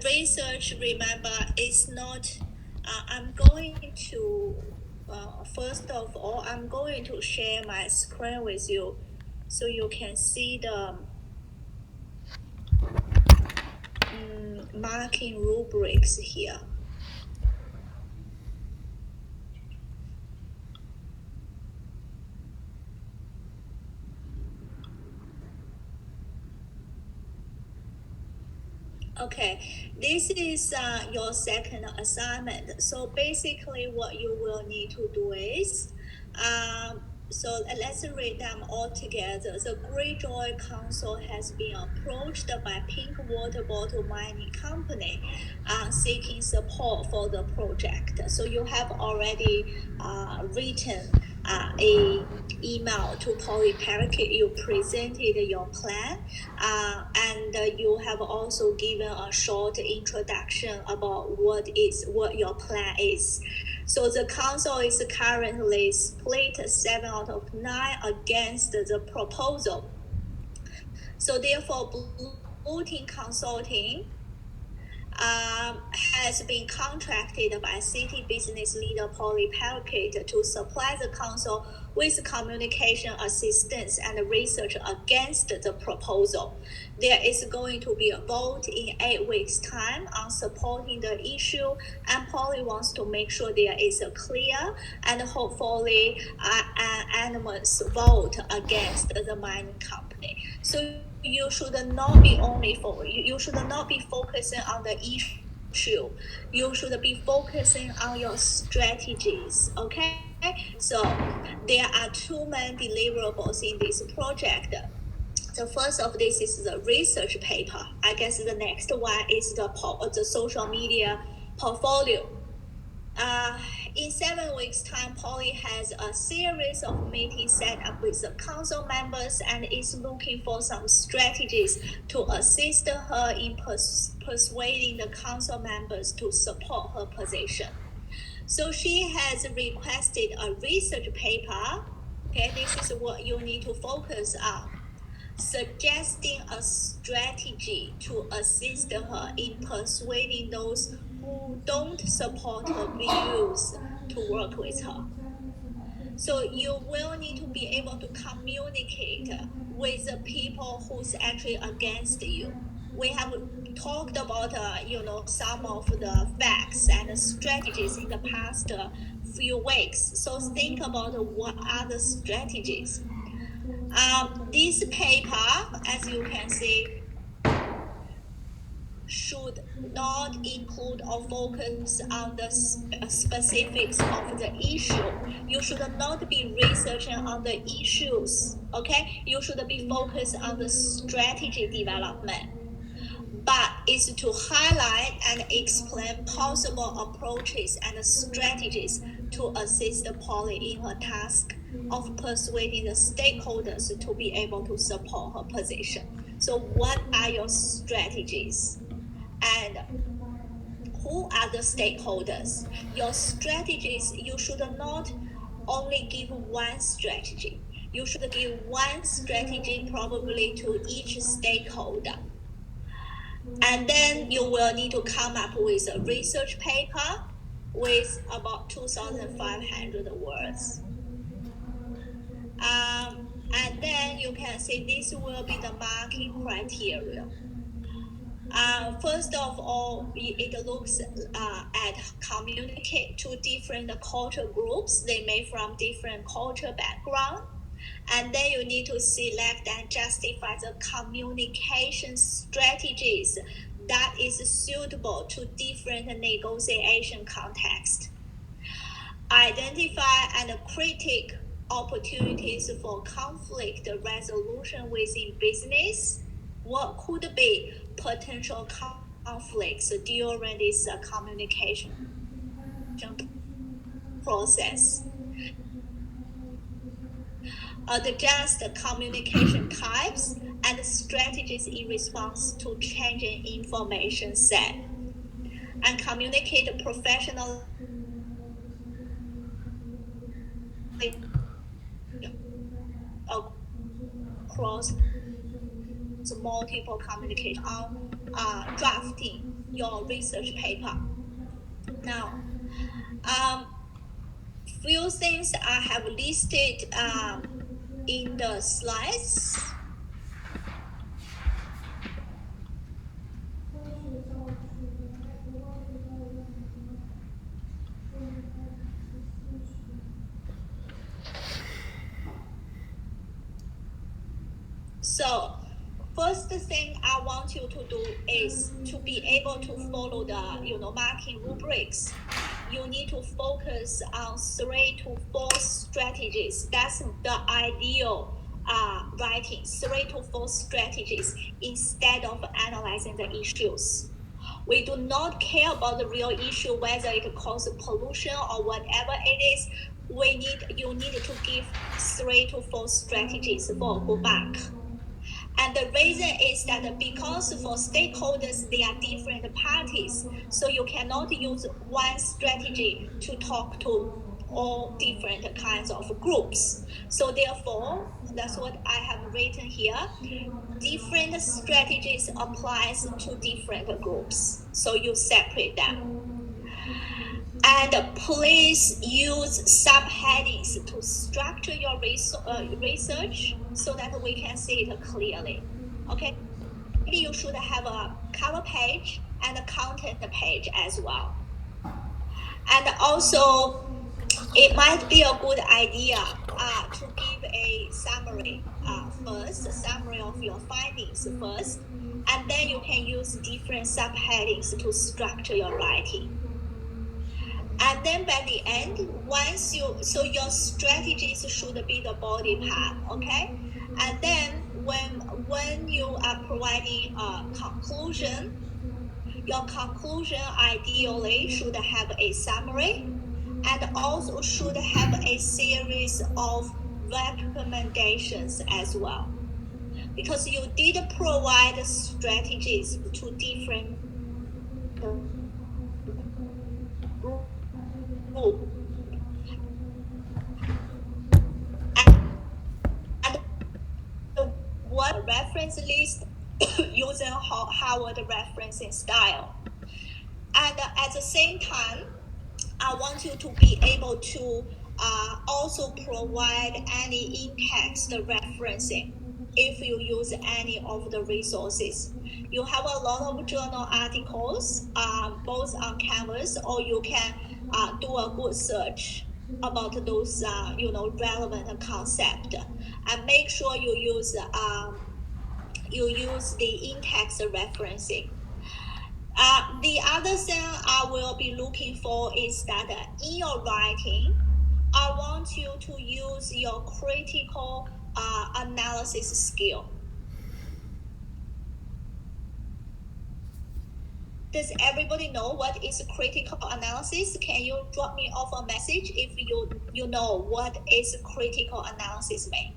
research, remember, is not, I'm going to, first of all, I'm going to share my screen with you so you can see the marking rubrics here. Okay, this is your second assignment. So basically what you will need to do is, so let's read them all together. The Greyjoy Council has been approached by Pink Water Bottle Mining Company seeking support for the project. So you have already written a email to Polly Parakeet. You presented your plan, and you have also given a short introduction about what your plan is. So the council is currently split 7 out of 9 against the proposal. So therefore, Blue Team Consulting has been contracted by city business leader Polly Parakeet to supply the council with communication assistance and research against the proposal. There is going to be a vote in 8 weeks' time on supporting the issue, and Polly wants to make sure there is a clear and hopefully unanimous vote against the mining company. So you should not be you should not be focusing on the issue. You should be focusing on your strategies. Okay, so there are 2 main deliverables in this project. The first of this is the research paper. I guess the next one is the social media portfolio. In 7 weeks' time, Polly has a series of meetings set up with the council members and is looking for some strategies to assist her in persuading the council members to support her position. So she has requested a research paper. Okay, this is what you need to focus on. Suggesting a strategy to assist her in persuading those who don't support her views to work with her. So you will need to be able to communicate with the people who's actually against you. We have talked about some of the facts and strategies in the past few weeks. So think about what are the strategies. This paper, as you can see, should not include or focus on the specifics of the issue. You should not be researching on the issues, okay? You should be focused on the strategy development. But is to highlight and explain possible approaches and strategies to assist Polly in her task of persuading the stakeholders to be able to support her position. So what are your strategies? And who are the stakeholders? Your strategies, you should not only give one strategy. You should give one strategy probably to each stakeholder. And then you will need to come up with a research paper with about 2,500 words. And then you can see this will be the marking criteria. First of all, it looks at communicate to different culture groups. They may from different culture background. And then you need to select and justify the communication strategies that is suitable to different negotiation context. Identify and critique opportunities for conflict resolution within business. What could be potential conflicts during this communication process? Adjust communication types and strategies in response to changing information set, and communicate professionally across multiple communication on drafting your research paper. Now, few things I have listed in the slides. So, first thing I want you to do is to be able to follow the marking rubrics. You need to focus on 3 to 4 strategies. That's the ideal writing, 3 to 4 strategies instead of analyzing the issues. We do not care about the real issue, whether it causes pollution or whatever it is. You need to give 3 to 4 strategies for a good mark. And the reason is that because for stakeholders, they are different parties, so you cannot use one strategy to talk to all different kinds of groups. So therefore, that's what I have written here. Different strategies applies to different groups. So you separate them. And please use subheadings to structure your research so that we can see it clearly. Okay, you should have a cover page and a content page as well. And also, it might be a good idea to give a summary first, a summary of your findings first, and then you can use different subheadings to structure your writing. And then by the end, so your strategies should be the body part, okay? And then when you are providing a conclusion, your conclusion ideally should have a summary and also should have a series of recommendations as well. Because you did provide strategies to different groups. And what reference list using Howard referencing style. And at the same time, I want you to be able to also provide any in-text referencing if you use any of the resources. You have a lot of journal articles, both on Canvas, or you can do a good search about those relevant concept, and make sure you use the in-text referencing. The other thing I will be looking for is that in your writing, I want you to use your critical analysis skill. Does everybody know what is critical analysis? Can you drop me off a message if you know what is critical analysis mean?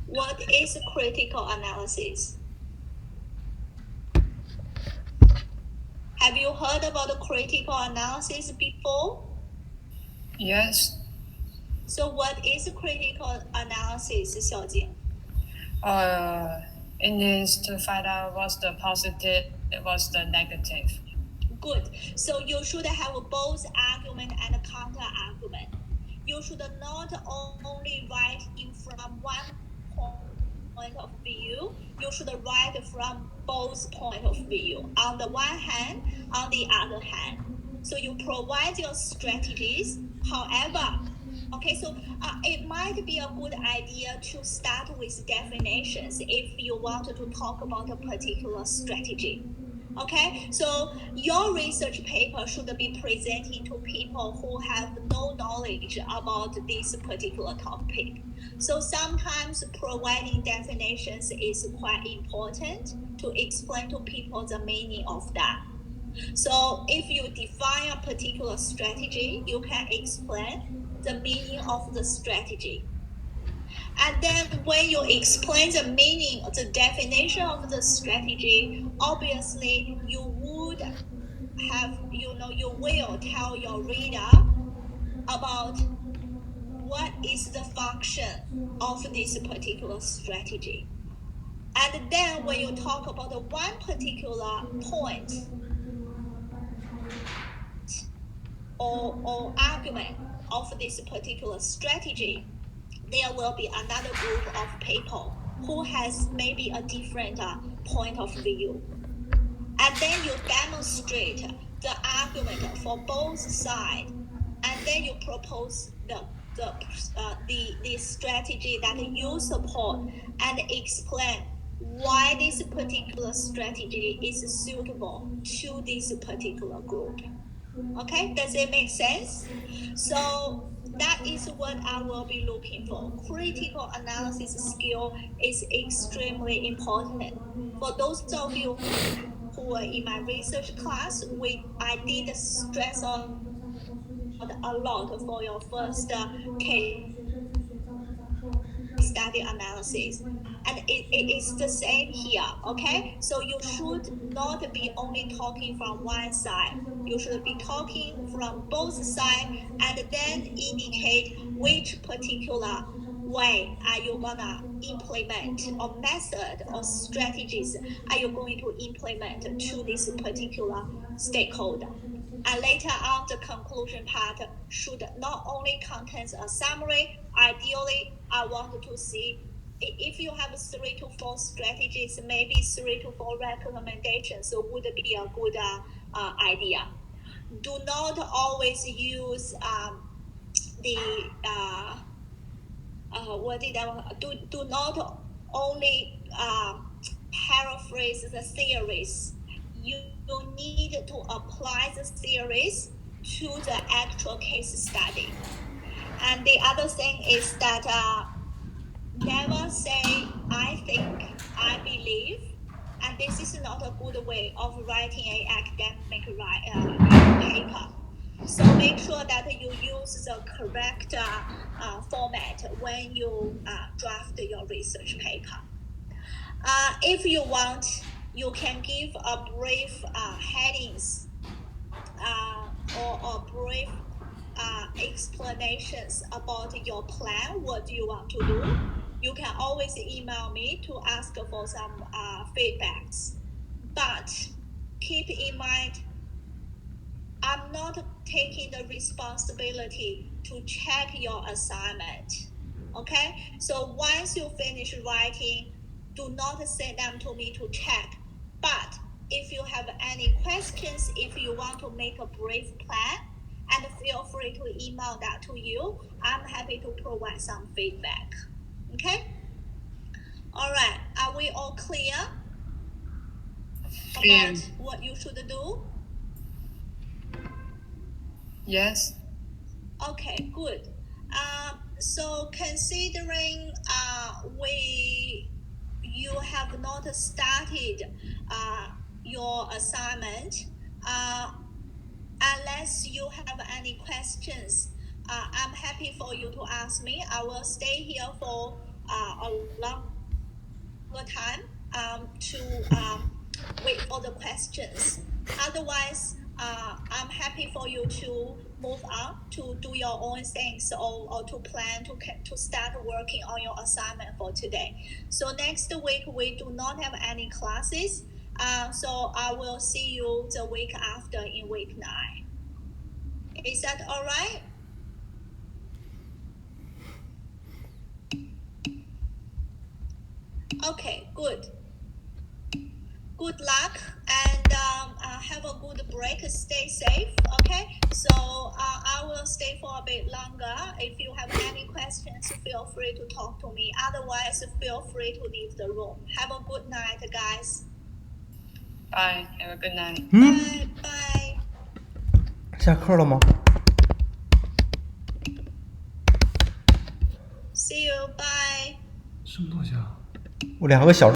What is critical analysis? Have you heard about the critical analysis before? Yes. So what is critical analysis, Xiaojing? It needs to find out what's the positive, what's the negative. Good. So you should have both argument and counter argument. You should not only write in from one point of view. You should write from both point of view. On the one hand, on the other hand. So you provide your strategies. However, okay, so it might be a good idea to start with definitions if you want to talk about a particular strategy. Okay, so your research paper should be presenting to people who have no knowledge about this particular topic. So sometimes providing definitions is quite important to explain to people the meaning of that. So if you define a particular strategy, you can explain the meaning of the strategy. And then when you explain the meaning, the definition of the strategy, obviously you would have, you will tell your reader about what is the function of this particular strategy. And then when you talk about the one particular point or argument of this particular strategy, there will be another group of people who has maybe a different point of view. And then you demonstrate the argument for both sides, and then you propose the strategy that you support and explain why this particular strategy is suitable to this particular group. Okay, does it make sense? So that is what I will be looking for. Critical analysis skill is extremely important. For those of you who were in my research class, I did stress on a lot for your first case study analysis, and it is the same here. Okay, so you should not be only talking from one side, you should be talking from both sides, and then indicate which particular way are you gonna implement, or method or strategies are you going to implement to this particular stakeholder. And later on, the conclusion part should not only contain a summary. Ideally, I want to see if you have 3 to 4 strategies, maybe 3 to 4 recommendations would be a good idea. Do not always use do not only paraphrase the theories. You need to apply the theories to the actual case study. And the other thing is that never say I think, I believe, and this is not a good way of writing an academic paper. So make sure that you use the correct format when you draft your research paper. If you want, you can give a brief headings or brief explanations about your plan, what you want to do. You can always email me to ask for some feedbacks. But keep in mind, I'm not taking the responsibility to check your assignment. Okay? So once you finish writing, do not send them to me to check. But if you have any questions, if you want to make a brief plan, and feel free to email that to you. I'm happy to provide some feedback. Okay? All right. Are we all clear about what you should do? Yes. Okay, good. So considering you have not started your assignment, unless you have any questions, I'm happy for you to ask me. I will stay here for a longer time to wait for the questions. Otherwise, I'm happy for you to move on to do your own things, or to plan to start working on your assignment for today. So next week we do not have any classes. So I will see you the week after in week 9. Is that all right? Okay, good. Good luck, and have a good break. Stay safe, okay? So I will stay for a bit longer. If you have any questions, feel free to talk to me. Otherwise, feel free to leave the room. Have a good night, guys. Bye. Have a good night. Bye. Bye. 下课了吗？ See you. Bye. 什么东西啊？我2个小时。